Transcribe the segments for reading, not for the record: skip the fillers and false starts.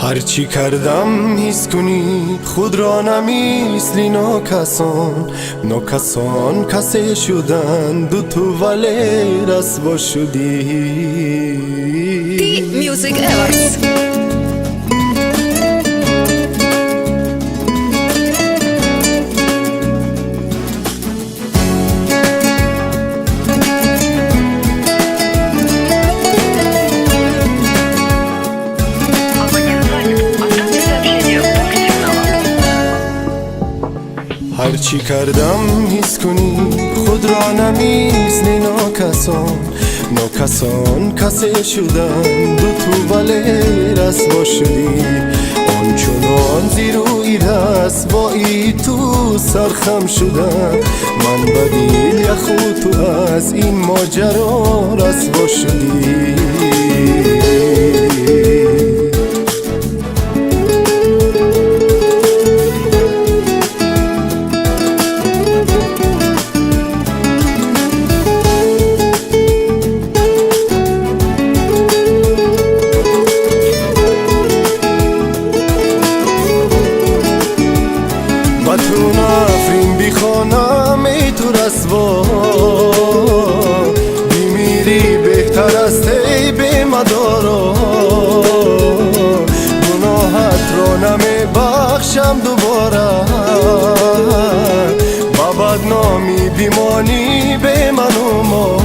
هرچی کردم حس کنی خود را نمیسلی ناکسان کسی شدن دو تو ولی رسوا شدی. دی میوزیک اواردز. هرچی کردم حس کنی خود را نمیزنی ناکسان کسی شدن دو تو ولی رسوا شدی. آنچنان زیروی رسوایی تو سرخم شدم من بدیل یخو تو از این ماجرا رسوا شدی. تو نفرین بیخوانم ای تو رسوا بیمیری بهتر است ای به مدارا. گناهت را نمی بخشم دوباره با بدنامی بیمانی به من و ما.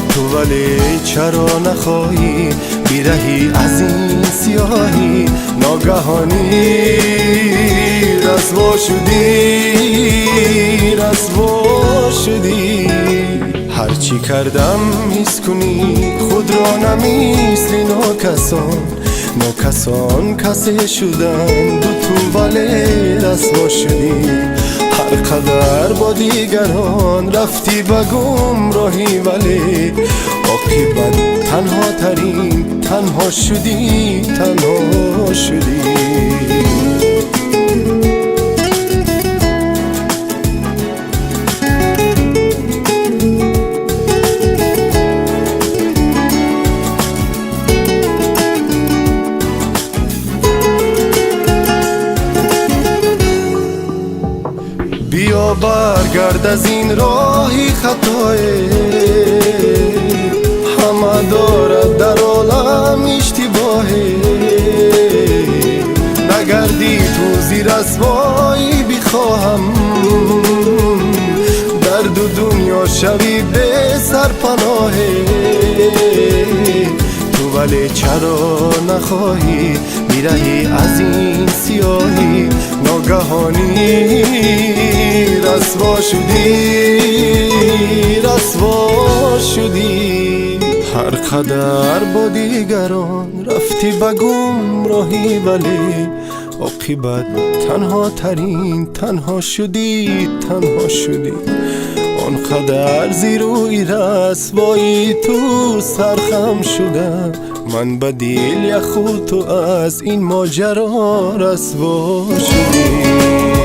تو ولی چرا نخواهی بیرهی از این سیاهی ناگهانی رسوا شدی. هرچی کردم حس کنی خود را نمیسلی ناکسان کسی شدن دو تو ولی رسوا شدی. هر قدر با دیگران رفتی به گمراهی ولی عاقبت تنها شدی. بیا برگرد از این راهی خطای همه دارد در عالم اشتباهی. نگردی تو زیر رسوایی بخواهم در دو دنیا شوی به سرپناهی. تو ولی چرا نخواهی میرهی از این سیاهی ناگهانی رسوا شدی. هر قدر با دیگران رفتی به گمراهی ولی عاقبت تنها شدی. آنقدر زیروی رسوایی تو سرخم شدم من بدیل یخو تو از این ماجرا رسوا شدی.